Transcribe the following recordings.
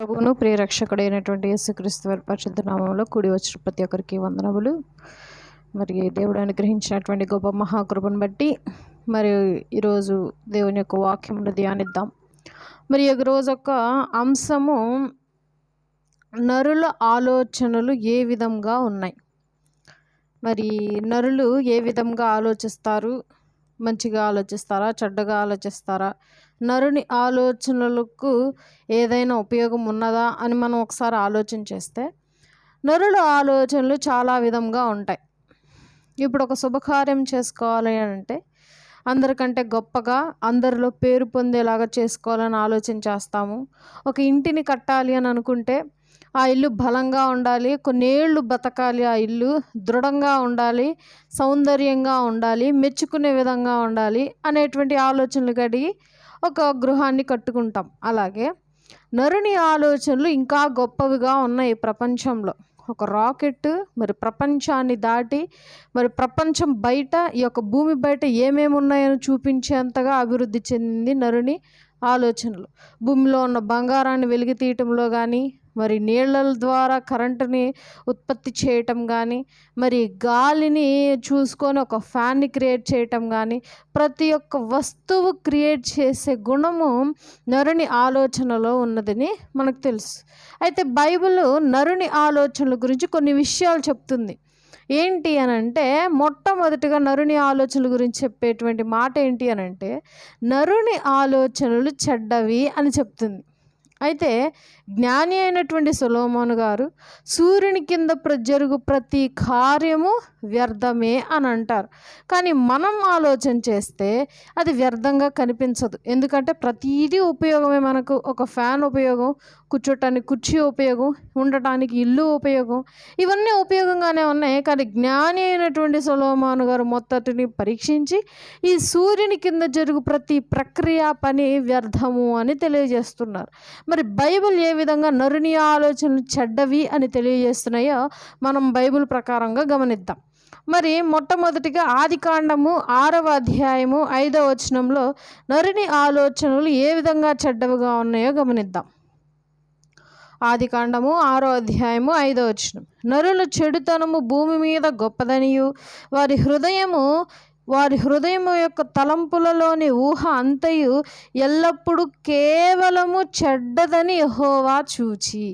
ప్రభువును ప్రియరక్షకుడైనటువంటి యేసుక్రీస్తు వారి పరిశుద్ధ నామములో కూడి వచ్చిన ప్రతి ఒక్కరికి వందనములు. మరి దేవుడు అనుగ్రహించినటువంటి గొప్ప మహాకృపను బట్టి మరి ఈరోజు దేవుని యొక్క వాక్యమును ధ్యానిద్దాం. మరి ఈ రోజు యొక్క అంశము నరుల ఆలోచనలు ఏ విధంగా ఉన్నాయి. మరి నరులు ఏ విధంగా ఆలోచిస్తారు? మంచిగా ఆలోచిస్తారా, చెడ్డగా ఆలోచిస్తారా? నరుని ఆలోచనలకు ఏదైనా ఉపయోగం ఉన్నదా అని మనం ఒకసారి ఆలోచన చేస్తే నరుల ఆలోచనలు చాలా విధంగా ఉంటాయి. ఇప్పుడు ఒక శుభకార్యం చేసుకోవాలి అంటే అందరికంటే గొప్పగా అందరిలో పేరు పొందేలాగా చేసుకోవాలని ఆలోచన చేస్తాము. ఒక ఇంటిని కట్టాలి అని అనుకుంటే ఆ ఇల్లు బలంగా ఉండాలి, కొన్నేళ్ళు బతకాలి, ఆ ఇల్లు దృఢంగా ఉండాలి, సౌందర్యంగా ఉండాలి, మెచ్చుకునే విధంగా ఉండాలి అనేటువంటి ఆలోచనలు కలిగి ఒక గృహాన్ని కట్టుకుంటాం. అలాగే నరుని ఆలోచనలు ఇంకా గొప్పవిగా ఉన్నాయి ప్రపంచంలో. ఒక రాకెట్ మరి ప్రపంచాన్ని దాటి మరి ప్రపంచం బయట ఈ యొక్క భూమి బయట ఏమేమి ఉన్నాయని చూపించేంతగా అభివృద్ధి చెందింది నరుని ఆలోచనలు. భూమిలో ఉన్న బంగారాన్ని వెలికి తీయటంలో కానీ, మరి నీళ్ళ ద్వారా కరెంటుని ఉత్పత్తి చేయటం కానీ, మరి గాలిని చూసుకొని ఒక ఫ్యాన్ని క్రియేట్ చేయటం కానీ, ప్రతి ఒక్క వస్తువు క్రియేట్ చేసే గుణము నరుని ఆలోచనలో ఉన్నదని మనకు తెలుసు. అయితే బైబిల్ నరుని ఆలోచనల గురించి కొన్ని విషయాలు చెప్తుంది. ఏంటి అని అంటే, మొట్టమొదటిగా నరుని ఆలోచనల గురించి చెప్పేటువంటి మాట ఏంటి అని అంటే, నరుని ఆలోచనలు చెడ్డవి అని చెప్తుంది. అయితే జ్ఞాని అయినటువంటి సొలొమోను గారు సూర్యుని కింద జరుగు ప్రతి కార్యము వ్యర్థమే అని అంటారు. కానీ మనం ఆలోచన చేస్తే అది వ్యర్థంగా కనిపించదు. ఎందుకంటే ప్రతిదీ ఉపయోగమే. మనకు ఒక ఫ్యాన్ ఉపయోగం, కూర్చోటానికి కుర్చీ ఉపయోగం, ఉండటానికి ఇల్లు ఉపయోగం, ఇవన్నీ ఉపయోగంగానే ఉన్నాయి. కానీ జ్ఞాని అయినటువంటి సొలొమోను గారు మొత్తటిని పరీక్షించి ఈ సూర్యుని కింద జరుగు ప్రతి ప్రక్రియ పని వ్యర్థము అని తెలియజేస్తున్నారు. మరి బైబిల్ ఏ విధంగా నరుని ఆలోచనలు చెడ్డవి అని తెలియజేస్తున్నాయో మనం బైబిల్ ప్రకారంగా గమనిద్దాం. మరి మొట్టమొదటిగా ఆదికాండము 6వ అధ్యాయము 5వ వచనంలో నరుని ఆలోచనలు ఏ విధంగా చెడ్డవిగా ఉన్నాయో గమనిద్దాం. ఆదికాండము 6వ అధ్యాయము 5వ వచనం. నరుల చెడుతనము భూమి మీద గొప్పదనియు వారి హృదయము యొక్క తలంపులలోని ఊహ అంతయు ఎల్లప్పుడూ కేవలము చెడ్డదని యెహోవా చూచి.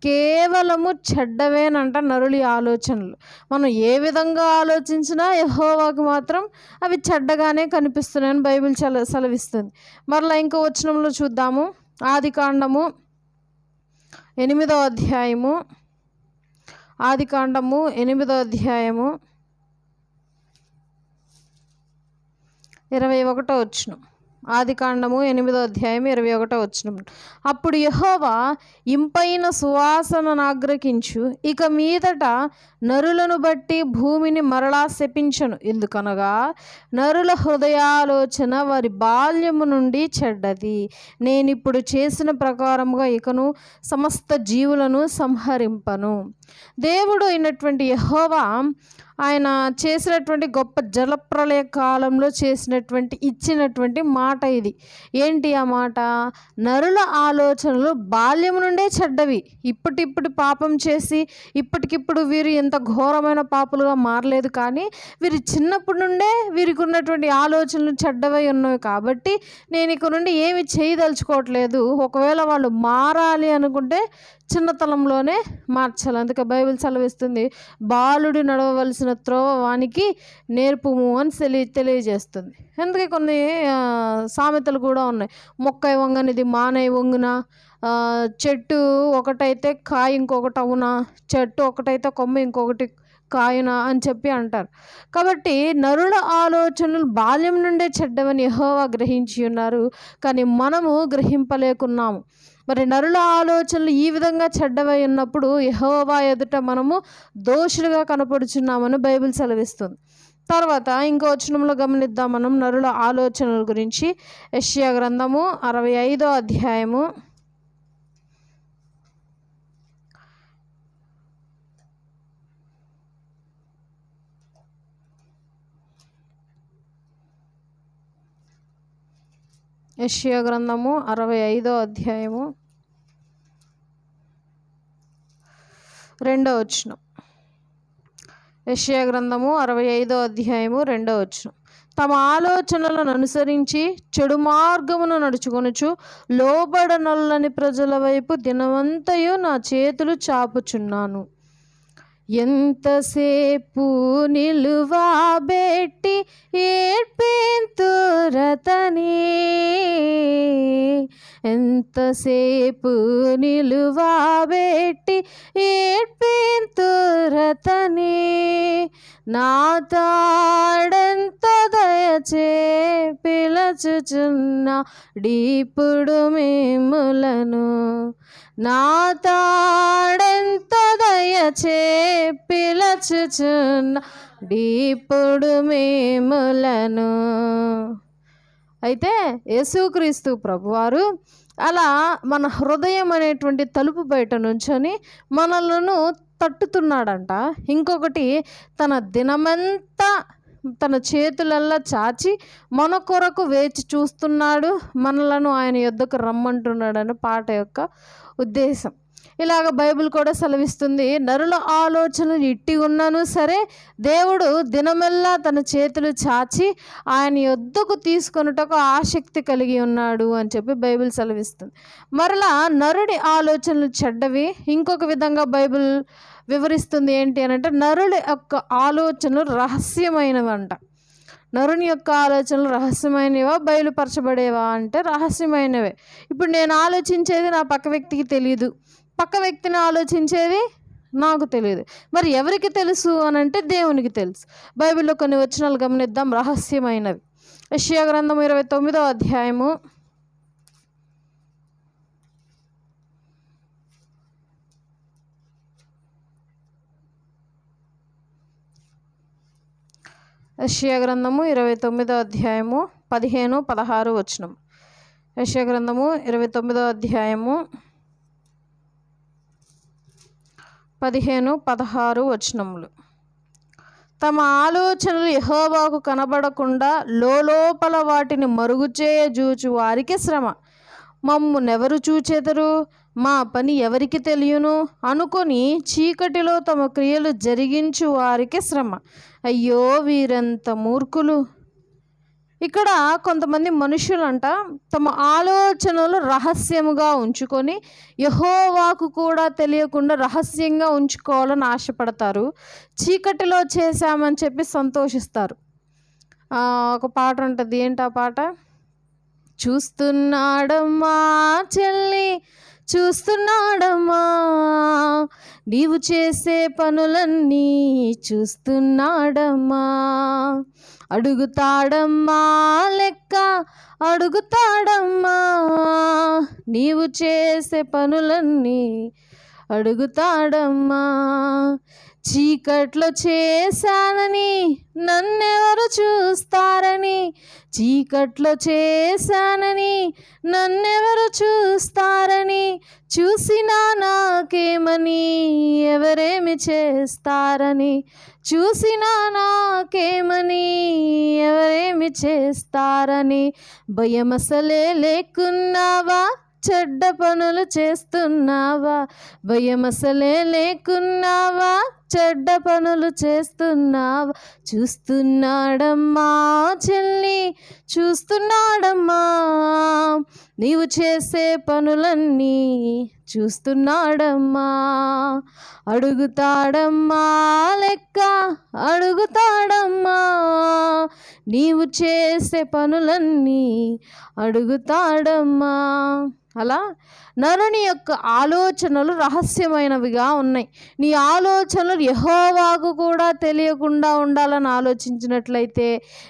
కేవలము చెడ్డవేనంట నరులి ఆలోచనలు. మనం ఏ విధంగా ఆలోచించినా యెహోవాకు మాత్రం అవి చెడ్డగానే కనిపిస్తున్నాయని బైబిల్ సెలవిస్తుంది. మరలా ఇంకో వచనంలో చూద్దాము. ఆదికాండము 8వ అధ్యాయము 21వ వచనం. ఆదికాండము 8వ అధ్యాయం 21వ వచనం. అప్పుడు యెహోవా ఇంపైన సువాసనను ఆగ్రహించు, ఇక మీదట నరులను బట్టి భూమిని మరలా శపించను. ఎందుకనగా నరుల హృదయాలోచన వారి బాల్యము నుండి చెడ్డది. నేనిప్పుడు చేసిన ప్రకారముగా ఇకను సమస్త జీవులను సంహరింపను. దేవుడు అయినటువంటి యెహోవా ఆయన చేసినటువంటి గొప్ప జలప్రళయ కాలంలో ఇచ్చినటువంటి మాట ఇది. ఏంటి ఆ మాట? నరుల ఆలోచనలు బాల్యం నుండే చెడ్డవి. ఇప్పటిప్పుడు పాపం చేసి ఇప్పటికిప్పుడు వీరు ఎంత ఘోరమైన పాపులుగా మారలేదు, కానీ వీరు చిన్నప్పటి నుండే వీరికి ఉన్నటువంటి ఆలోచనలు చెడ్డవై ఉన్నవి. కాబట్టి నేను ఇక నుండి ఏమి చేయదలుచుకోవట్లేదు. ఒకవేళ వాళ్ళు మారాలి అనుకుంటే చిన్నతనంలోనే మార్చాలి. అందుకే బైబిల్ సెలవిస్తుంది, బాలుడు నడవవలసిన త్రోవ వానికి నేర్పుము అని తెలియజేస్తుంది. అందుకే కొన్ని సామెతలు కూడా ఉన్నాయి. మొక్కై వంగనిది మానై వంగున, చెట్టు ఒకటైతే కాయ ఇంకొకటి అవునా, చెట్టు ఒకటైతే కొమ్మ ఇంకొకటి కాయునా అని చెప్పి అంటారు. కాబట్టి నరుల ఆలోచనలు బాల్యం నుండే చెడ్డవని యెహోవా గ్రహించి ఉన్నారు, కానీ మనము గ్రహింపలేకున్నాము. మరి నరుల ఆలోచనలు ఈ విధంగా చెడ్డవై ఉన్నప్పుడు యెహోవా ఎదుట మనము దోషులుగా కనపడుచున్నామని బైబిల్ సెలవిస్తుంది. తర్వాత ఇంకో వచనంలో గమనిద్దాం మనం నరుల ఆలోచనల గురించి. యెషయా గ్రంథము 65వ అధ్యాయము 65వ అధ్యాయము 2వ వచనం. యెషయా గ్రంథము 65వ అధ్యాయము 2వ వచనం. తమ ఆలోచనలను అనుసరించి చెడు మార్గమును నడుచుకొనుచు లోబడనొల్లని ప్రజల వైపు దినమంతయు నా చేతులు చాపుచున్నాను. ఎంతసేపు నిలువబెట్టి ఏడ్పేంతురతని, ఎంతసేపు నిలువబెట్టి ఏడ్పేంతురతని, నా తాడంత దయచే పిలచుచున్న డీపుడు మిమ్ములను, నా తాడంత దయచే పిలచుచున్న డీపుడు మిమ్ములను. అయితే యేసుక్రీస్తు ప్రభువారు అలా మన హృదయం అనేటువంటి తలుపు బయట నుంచొని మనలను తట్టుతున్నాడంట. ఇంకొకటి, తన దినమంతా తన చేతులల్లా చాచి మన కొరకు వేచి చూస్తున్నాడు, మనలను ఆయన యొద్దకు రమ్మంటున్నాడని పాట యొక్క ఉద్దేశం. ఇలాగ బైబిల్ కూడా సెలవిస్తుంది, నరుల ఆలోచనలు ఇట్టి ఉన్నను సరే దేవుడు దినమెల్లా తన చేతులు చాచి ఆయన యొద్దకు తీసుకొనుటకు ఆసక్తి కలిగి ఉన్నాడు అని చెప్పి బైబిల్ సెలవిస్తుంది. మరలా నరుడి ఆలోచనలు చెడ్డవి. ఇంకొక విధంగా బైబిల్ వివరిస్తుంది ఏంటి అని అంటే, నరుడి యొక్క ఆలోచనలు రహస్యమైనవంట. నరుని యొక్క ఆలోచనలు రహస్యమైనవా బయలుపరచబడేవా అంటే రహస్యమైనవే. ఇప్పుడు నేను ఆలోచించేది నా పక్క వ్యక్తికి తెలియదు, పక్క వ్యక్తిని ఆలోచించేది నాకు తెలియదు. మరి ఎవరికి తెలుసు అని అంటే దేవునికి తెలుసు. బైబిల్లో కొన్ని వచనాలు గమనిద్దాం, రహస్యమైనవి. యెషయా గ్రంథం 29వ అధ్యాయము 29వ అధ్యాయము 15-16 వచనం. యెషయా గ్రంథము 29వ అధ్యాయము 15-16 వచనములు. తమ ఆలోచనలు యెహోవాకు కనబడకుండా లోపల వాటిని మరుగుచేయ జూచు వారికి శ్రమ. మమ్మునెవరు చూచెదరు, మా పని ఎవరికి తెలియను అనుకొని చీకటిలో తమ క్రియలు జరిగించు వారికి శ్రమ. అయ్యో వీరెంత మూర్ఖులు. ఇక్కడ కొంతమంది మనుషులంట తమ ఆలోచనలు రహస్యముగా ఉంచుకొని యెహోవాకు కూడా తెలియకుండా రహస్యంగా ఉంచుకోవాలని ఆశపడతారు. చీకటిలో చేశామని చెప్పి సంతోషిస్తారు. ఒక పాట ఉంటుంది, ఏంటి ఆ పాట? చూస్తున్నాడమ్మా చెల్లి, చూస్తున్నాడమ్మా నీవు చేసే పనులన్నీ, చూస్తున్నాడమ్మా అడుగుతాడమ్మా లెక్క, అడుగుతాడమ్మా నీవు చేసే పనులన్నీ, అడుగుతాడమ్మా. చీకట్లో చేశానని నన్నెవరు చూస్తారని, చీకట్లో చేశానని నన్నెవరు చూస్తారని, చూసినా నాకేమని ఎవరేమి చేస్తారని, చూసినా నాకేమని ఎవరేమి చేస్తారని, భయమసలే లేకున్నావా చెడ్డ పనులు చేస్తున్నావా, భయమసలే లేకున్నావా చెడ్డ పనులు చేస్తున్నావా. చూస్తున్నాడమ్మా చెల్లి, చూస్తున్నాడమ్మా నీవు చేసే పనులన్నీ, చూస్తున్నాడమ్మా అడుగుతాడమ్మా లెక్క, అడుగుతాడమ్మా నీవు చేసే పనులన్నీ, అడుగుతాడమ్మా. అలా నరుని యొక్క ఆలోచనలు రహస్యమైనవిగా ఉన్నాయి. నీ ఆలోచనలు యెహోవాకు కూడా తెలియకుండా ఉండాలని ఆలోచించినట్లయితే,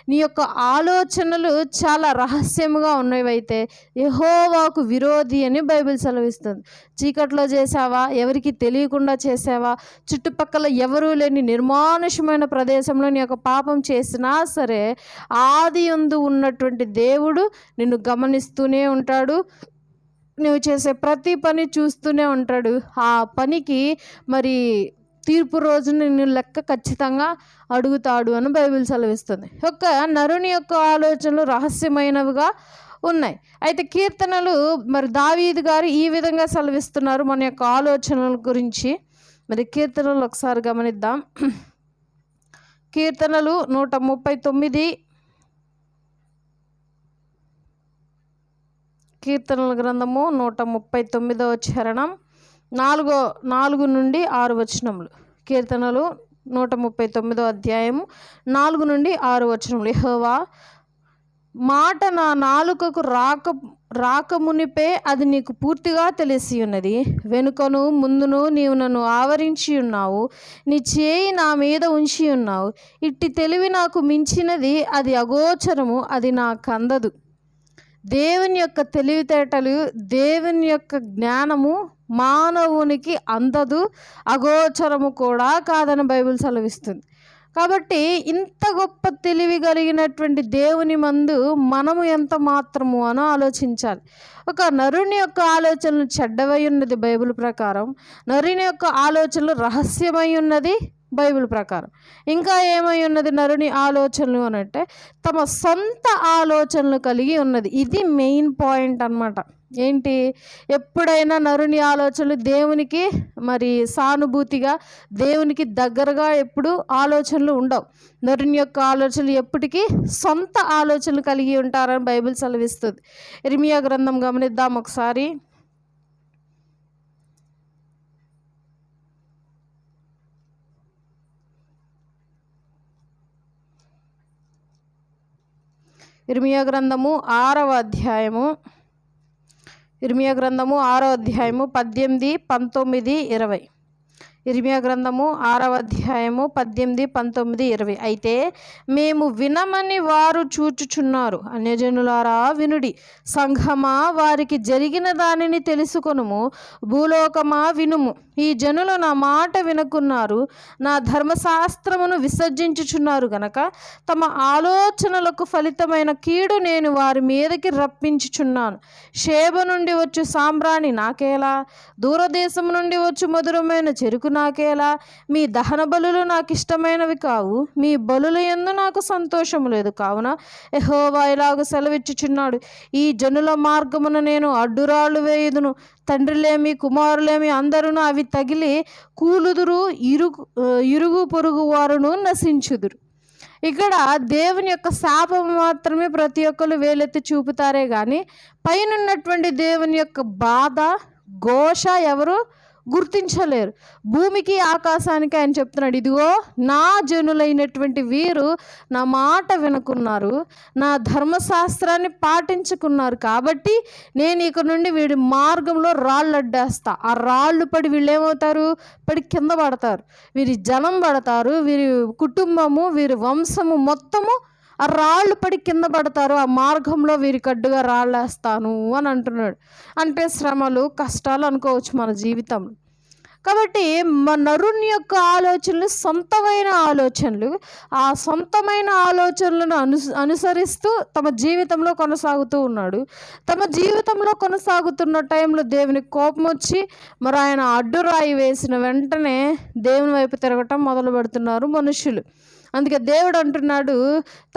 నీ యొక్క ఆలోచనలు చాలా రహస్యముగా ఉన్నవైతే యెహోవాకు విరోధి అని బైబిల్ సెలవిస్తుంది. చీకట్లో చేసావా, ఎవరికి తెలియకుండా చేసావా, చుట్టుపక్కల ఎవరూ లేని నిర్మానుషమైన ప్రదేశంలో నీ యొక్క పాపం చేసినా సరే ఆది యందు ఉన్నటువంటి దేవుడు నిన్ను గమనిస్తూనే ఉంటాడు. నువ్వు చేసే ప్రతి పని చూస్తూనే ఉంటాడు. ఆ పనికి మరి తీర్పు రోజున నిన్ను లెక్క ఖచ్చితంగా అడుగుతాడు అని బైబిల్ సెలవిస్తుంది. నరుని యొక్క ఆలోచనలు రహస్యమైనవిగా ఉన్నాయి. అయితే కీర్తనలు మరి దావీదు గారు ఈ విధంగా సెలవిస్తున్నారు మన యొక్క ఆలోచనల గురించి. మరి కీర్తనలు ఒకసారి గమనిద్దాం. కీర్తనలు 139, కీర్తనల గ్రంథము 139వ చరణం 4 నుండి 6 వచనములు. కీర్తనలు 139వ అధ్యాయము 4 నుండి 6 వచనములు. యెహోవా మాట నా నాలుకకు రాకమునిపే అది నీకు పూర్తిగా తెలిసి ఉన్నది. వెనుకను ముందును నీవు నన్ను ఆవరించి ఉన్నావు, నీ చేయి నా మీద ఉంచి ఉన్నావు. ఇట్టి తెలివి నాకు మించినది, అది అగోచరము, అది నాకందదు. దేవుని యొక్క తెలివితేటలు, దేవుని యొక్క జ్ఞానము మానవునికి అందదు, అగోచరము కూడా కాదని బైబిల్ సెలవిస్తుంది. కాబట్టి ఇంత గొప్ప తెలివి కలిగినటువంటి దేవుని మందు మనము ఎంత మాత్రము అని ఆలోచించాలి. ఒక నరుని యొక్క ఆలోచనలు చెడ్డవై ఉన్నది బైబిల్ ప్రకారం, నరుని యొక్క ఆలోచనలు రహస్యమై ఉన్నది బైబిల్ ప్రకారం. ఇంకా ఏమై ఉన్నది నరుని ఆలోచనలు అని అంటే తమ సొంత ఆలోచనలు కలిగి ఉన్నది. ఇది మెయిన్ పాయింట్ అన్నమాట. ఏంటి, ఎప్పుడైనా నరుని ఆలోచనలు దేవునికి మరి సానుభూతిగా, దేవునికి దగ్గరగా ఎప్పుడు ఆలోచనలు ఉండవు. నరుని యొక్క ఆలోచనలు ఎప్పటికీ సొంత ఆలోచనలు కలిగి ఉంటారని బైబిల్ సెలవిస్తుంది. ఇర్మియా గ్రంథం గమనిద్దాం ఒకసారి. ఇర్మియా గ్రంథము 6వ అధ్యాయము 18, 19, 20. ఇర్మియా గ్రంథము 6వ అధ్యాయము 18, 19, 20. అయితే మేము వినమని వారు చూచుచున్నారు. అన్యజనులారా వినుడి, సంఘమా వారికి జరిగిన దానిని తెలుసుకొనుము, భూలోకమా వినుము. ఈ జనులు నా మాట వినకున్నారు, నా ధర్మశాస్త్రమును విసర్జించుచున్నారు గనక తమ ఆలోచనలకు ఫలితమైన కీడు నేను వారి మీదకి రప్పించుచున్నాను. షేబ నుండి వచ్చు సాంబ్రాణి నాకేలా, దూరదేశం నుండి వచ్చు మధురమైన చెరుకు నాకేలా. మీ దహన బలులు నాకు ఇష్టమైనవి కావు, మీ బలుల యందు నాకు సంతోషము లేదు. కావున యెహోవా ఇలాగ సెలవిచ్చుచున్నాడు, ఈ జనుల మార్గమున నేను అడ్డురాళ్ళు వేయుదును. తండ్రిలేమి కుమారులేమి అందరూ అవి తగిలి కూలుదురు, ఇరుగు పొరుగు వారును నశించుదురు. ఇక్కడ దేవుని యొక్క శాపం మాత్రమే ప్రతి ఒక్కరు వేలెత్తి చూపుతారే కానీ పైనున్నటువంటి దేవుని యొక్క బాధ, ఘోష ఎవరు గుర్తించలేరు. భూమికి ఆకాశానికి ఆయన చెప్తున్నాడు, ఇదిగో నా జనులైనటువంటి వీరు నా మాట వినుకున్నారు, నా ధర్మశాస్త్రాన్ని పాటించుకున్నారు, కాబట్టి నేను ఇక నుండి వీడి మార్గంలో రాళ్ళు అడ్డేస్తా. ఆ రాళ్ళు పడి వీళ్ళు ఏమవుతారు, పడి కింద పడతారు. వీరి జనం పడతారు, వీరి కుటుంబము, వీరి వంశము మొత్తము ఆ రాళ్ళు పడి కింద పడతారు. ఆ మార్గంలో వీరికి అడ్డుగా రాళ్ళేస్తాను అని అంటున్నాడు. అంటే శ్రమలు, కష్టాలు అనుకోవచ్చు మన జీవితంలో. కాబట్టి నరుని యొక్క ఆలోచనలు సొంతమైన ఆలోచనలు, ఆ సొంతమైన ఆలోచనలను అనుసరిస్తూ తమ జీవితంలో కొనసాగుతూ ఉన్నాడు. తమ జీవితంలో కొనసాగుతున్న టైంలో దేవునికి కోపం వచ్చి మరి ఆయన అడ్డురాయి వేసిన వెంటనే దేవుని వైపు తిరగటం మొదలు పెడుతున్నారు మనుషులు. అందుకే దేవుడు అంటున్నాడు,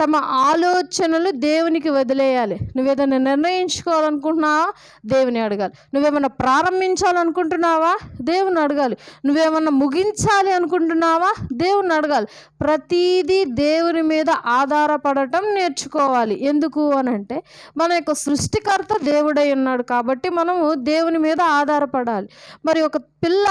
తమ ఆలోచనలు దేవునికి వదిలేయాలి. నువ్వేదైనా నిర్ణయించుకోవాలనుకుంటున్నావా, దేవుని అడగాలి. నువ్వేమన్నా ప్రారంభించాలనుకుంటున్నావా, దేవుని అడగాలి. నువ్వేమన్నా ముగించాలి అనుకుంటున్నావా, దేవుని అడగాలి. ప్రతీదీ దేవుని మీద ఆధారపడటం నేర్చుకోవాలి. ఎందుకు అనంటే మన యొక్క సృష్టికర్త దేవుడై ఉన్నాడు కాబట్టి మనము దేవుని మీద ఆధారపడాలి. మరి ఒక పిల్ల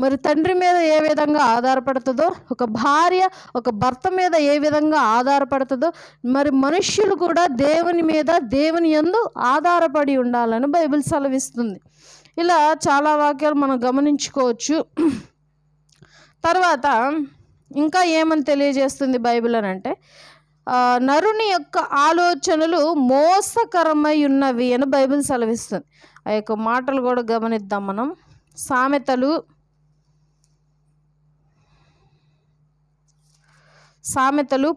మరి తండ్రి మీద ఏ విధంగా ఆధారపడుతుందో, ఒక భార్య ఒక భర్త మీద ఏ విధంగా ఆధారపడుతుందో, మరి మనుష్యులు కూడా దేవుని మీద, దేవుని యందు ఆధారపడి ఉండాలని బైబిల్ సెలవిస్తుంది. ఇలా చాలా వాక్యాలు మనం గమనించుకోవచ్చు. తర్వాత ఇంకా ఏమని తెలియజేస్తుంది బైబిల్ అని అంటే, నరుని యొక్క ఆలోచనలు మోసకరమై ఉన్నవి అని బైబిల్ సెలవిస్తుంది. ఆ యొక్క మాటలు కూడా గమనిద్దాం మనం. సామెతలు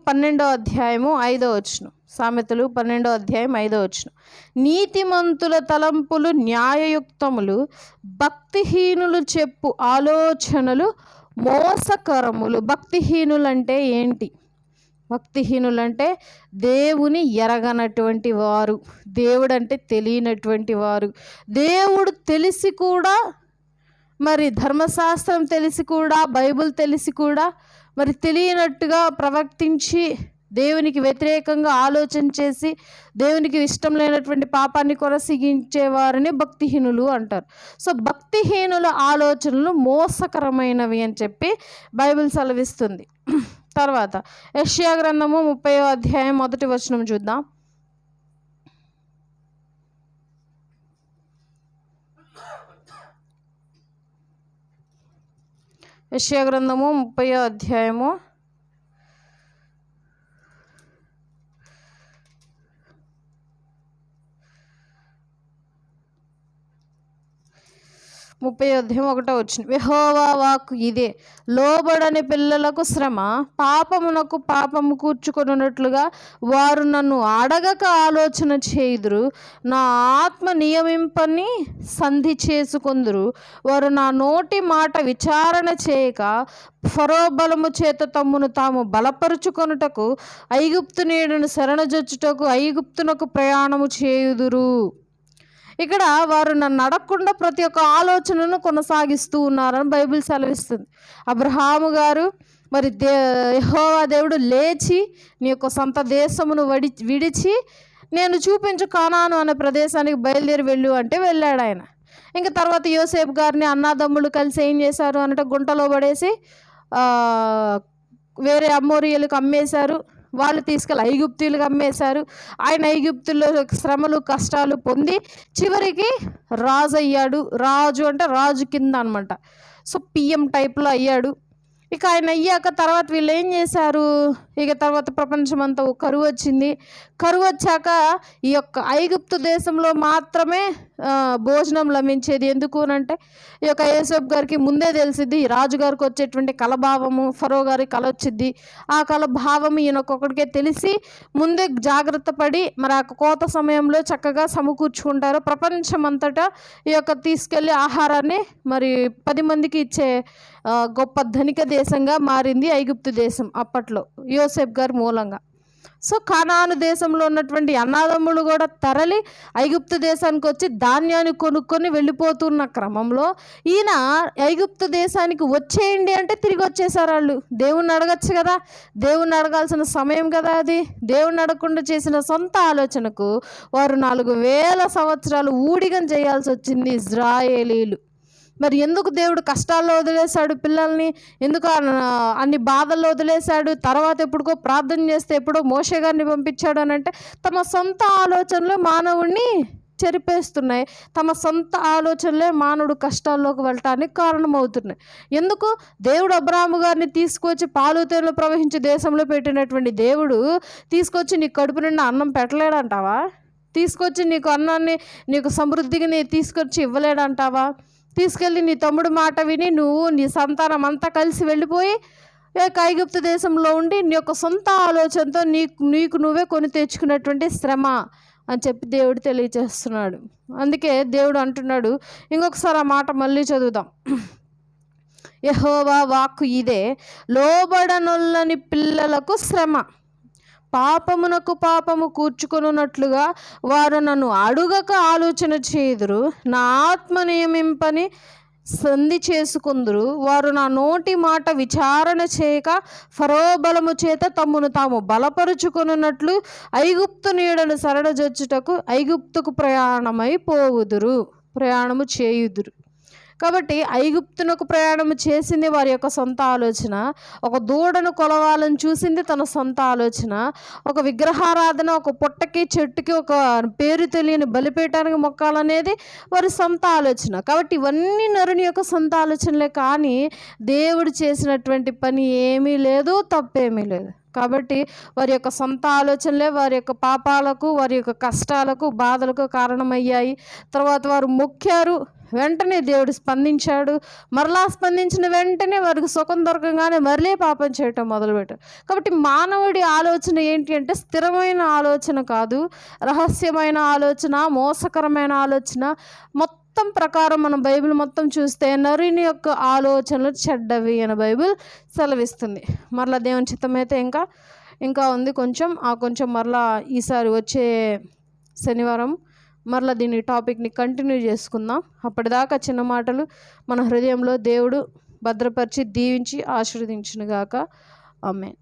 12వ అధ్యాయము 5వ వచనం. సామెతలు 12వ అధ్యాయం 5వ వచనం. నీతిమంతుల తలంపులు న్యాయయుక్తములు, భక్తిహీనులు చెప్పు ఆలోచనలు మోసకరములు. భక్తిహీనులంటే ఏంటి? భక్తిహీనులంటే దేవుని ఎరగనటువంటి వారు, దేవుడు అంటే తెలియనటువంటి వారు, దేవుడు తెలిసి కూడా మరి ధర్మశాస్త్రం తెలిసి కూడా, బైబిల్ తెలిసి కూడా మరి తెలియనట్టుగా ప్రవర్తించి దేవునికి వ్యతిరేకంగా ఆలోచన చేసి దేవునికి ఇష్టం లేనటువంటి పాపాన్ని కొనసాగించే వారిని భక్తిహీనులు అంటారు. సో భక్తిహీనుల ఆలోచనలు మోసకరమైనవి అని చెప్పి బైబిల్ సెలవిస్తుంది. తర్వాత యెషయా గ్రంథము 30వ అధ్యాయం 1వ వచనం చూద్దాం. యెషయా గ్రంథము 30వ అధ్యాయము 30వ అధ్యాయం 1వ వచనం. యెహోవా వాక్కు ఇదే, లోబడని పిల్లలకు శ్రమ, పాపమునకు పాపము కూర్చుకొనున్నట్లుగా వారు నన్ను అడగక ఆలోచన చేయుదురు. నా ఆత్మ నియమింపని సంధి చేసుకొందురు. వారు నా నోటి మాట విచారణ చేయక ఫరో బలము చేత తమ్మును తాము బలపరుచుకొనుటకు ఐగుప్తు నీడను శరణజొచ్చుటకు ఐగుప్తునకు ప్రయాణము చేయుదురు. ఇక్కడ వారు నన్ను అడగకుండా ప్రతి ఒక్క ఆలోచనను కొనసాగిస్తూ ఉన్నారని బైబిల్ సెలవిస్తుంది. అబ్రహాము గారు మరి యెహోవా దేవుడు లేచి నీ యొక్క సొంత దేశమును విడిచి నేను చూపించు కానాను అనే ప్రదేశానికి బయలుదేరి వెళ్ళు అంటే వెళ్ళాడు ఆయన. ఇంకా తర్వాత యోసేపు గారిని అన్నాదమ్ములు కలిసి ఏం చేశారు అంటే గుంటలో పడేసి వేరే అమోరీయులకు అమ్మేశారు. వాళ్ళు తీసుకెళ్ళి ఐగుప్తీయులకు అమ్మేశారు. ఆయన ఐగుప్తుల్లో శ్రమలు కష్టాలు పొంది చివరికి రాజు అయ్యాడు. రాజు అంటే రాజు కింద అనమాట. సో పిఎం టైప్లో అయ్యాడు. ఇక ఆయన అయ్యాక తర్వాత వీళ్ళు ఏం చేశారు, ఇక తర్వాత ప్రపంచమంతా కరువు వచ్చింది. కరువు వచ్చాక ఈ యొక్క ఐగుప్తు దేశంలో మాత్రమే భోజనం లభించేది. ఎందుకు అంటే ఈ యొక్క యోసేపు గారికి ముందే తెలిసిద్ది రాజుగారికి వచ్చేటువంటి కలభావము, ఫరో గారికి కల వచ్చిద్ది. ఆ కలభావం ఈయనొక్కొక్కడికే తెలిసి ముందే జాగ్రత్త పడి మరి ఆ కోత సమయంలో చక్కగా సమకూర్చుకుంటారు. ప్రపంచమంతటా ఈ యొక్క తీసుకెళ్ళి ఆహారాన్ని మరి 10 మందికి ఇచ్చే గొప్ప ధనిక దేశంగా మారింది ఐగుప్తు దేశం అప్పట్లో యోసేపు గారి మూలంగా. సో కానాను దేశంలో ఉన్నటువంటి అన్నదమ్ములు కూడా తరలి ఐగుప్తు దేశానికి వచ్చి ధాన్యాన్ని కొనుక్కొని వెళ్ళిపోతున్న క్రమంలో ఈయన ఐగుప్తు దేశానికి వచ్చేయండి అంటే తిరిగి వచ్చేసారు. వాళ్ళు దేవుణ్ణి అడగచ్చు కదా, దేవుణ్ణి అడగాల్సిన సమయం కదా అది. దేవుణ్ణి అడగకుండా చేసిన సొంత ఆలోచనకు వారు 4000 సంవత్సరాలు ఊడిగం చేయాల్సి వచ్చింది ఇజ్రాయేలీలు. మరి ఎందుకు దేవుడు కష్టాల్లో వదిలేశాడు పిల్లల్ని, ఎందుకు అన్ని బాధల్లో వదిలేశాడు? తర్వాత ఎప్పుడుకో ప్రార్థన చేస్తే ఎప్పుడో మోషే గారిని పంపించాడు అని అంటే తమ సొంత ఆలోచనలు మానవుడిని చెరిపేస్తున్నాయి. తమ సొంత ఆలోచనలే మానవుడు కష్టాల్లోకి వెళ్ళటానికి కారణమవుతున్నాయి. ఎందుకు? దేవుడు అబ్రాహాము గారిని తీసుకొచ్చి పాలుతేనలు ప్రవహించే దేశంలో పెట్టినటువంటి దేవుడు తీసుకొచ్చి నీ కడుపు నిండా అన్నం పెట్టలేడంటావా? తీసుకొచ్చి నీకు అన్నాన్ని నీకు సమృద్ధిగా తీసుకొచ్చి ఇవ్వలేడంటావా? తీసుకెళ్ళి నీ తమ్ముడు మాట విని నువ్వు నీ సంతానం అంతా కలిసి వెళ్ళిపోయి ఐగుప్తు దేశంలో ఉండి నీ యొక్క సొంత ఆలోచనతో నీకు నువ్వే కొని తెచ్చుకున్నటువంటి శ్రమ అని చెప్పి దేవుడు తెలియజేస్తున్నాడు. అందుకే దేవుడు అంటున్నాడు, ఇంకొకసారి ఆ మాట మళ్ళీ చదువుదాం. యెహోవా వాక్కు ఇదే, లోబడనొల్లని పిల్లలకు శ్రమ, పాపమునకు పాపము కూర్చుకొనున్నట్లుగా వారు నన్ను అడుగక ఆలోచన చేయుదురు. నా ఆత్మ నియమింపని సంధి చేసుకుందురు. వారు నా నోటి మాట విచారణ చేయక ఫరో బలము చేత తమ్మును తాము బలపరుచుకొనున్నట్లు ఐగుప్తు నీడను శరణజొచ్చుటకు ఐగుప్తుకు ప్రయాణము చేయుదురు. కాబట్టి ఐగుప్తునకు ప్రయాణం చేసింది వారి యొక్క సొంత ఆలోచన. ఒక దూడను కొలవాలని చూసింది తన సొంత ఆలోచన. ఒక విగ్రహారాధన, ఒక పుట్టకి చెట్టుకి ఒక పేరు తెలియని బలిపీఠానికి మొక్కాలనేది వారి సొంత ఆలోచన. కాబట్టి ఇవన్నీ నరుని యొక్క సొంత ఆలోచనలే, కానీ దేవుడు చేసినటువంటి పని ఏమీ లేదు, తప్పేమీ లేదు. కాబట్టి వారి యొక్క సొంత ఆలోచనలే వారి యొక్క పాపాలకు, వారి యొక్క కష్టాలకు, బాధలకు కారణమయ్యాయి. తర్వాత వారు మొక్కారు, వెంటనే దేవుడు స్పందించాడు. మరలా స్పందించిన వెంటనే వారికి సుఖం దొరకగానే మరలే పాపం చేయటం మొదలుపెట్టారు. కాబట్టి మానవుడి ఆలోచన ఏంటి అంటే స్థిరమైన ఆలోచన కాదు, రహస్యమైన ఆలోచన, మోసకరమైన ఆలోచన. మొత్తం ప్రకారం మనం బైబిల్ మొత్తం చూస్తే నరుని యొక్క ఆలోచనలు చెడ్డవి అని బైబిల్ సెలవిస్తుంది. మరలా దేవుని చిత్తమైతే ఇంకా ఉంది కొంచెం మరలా ఈసారి వచ్చే శనివారం మరలా దీని టాపిక్ని కంటిన్యూ చేసుకుందాం. అప్పటిదాకా చిన్న మాటలు మన హృదయంలో దేవుడు భద్రపరిచి దీవించి ఆశీర్వదించునుగాక. ఆమేన్.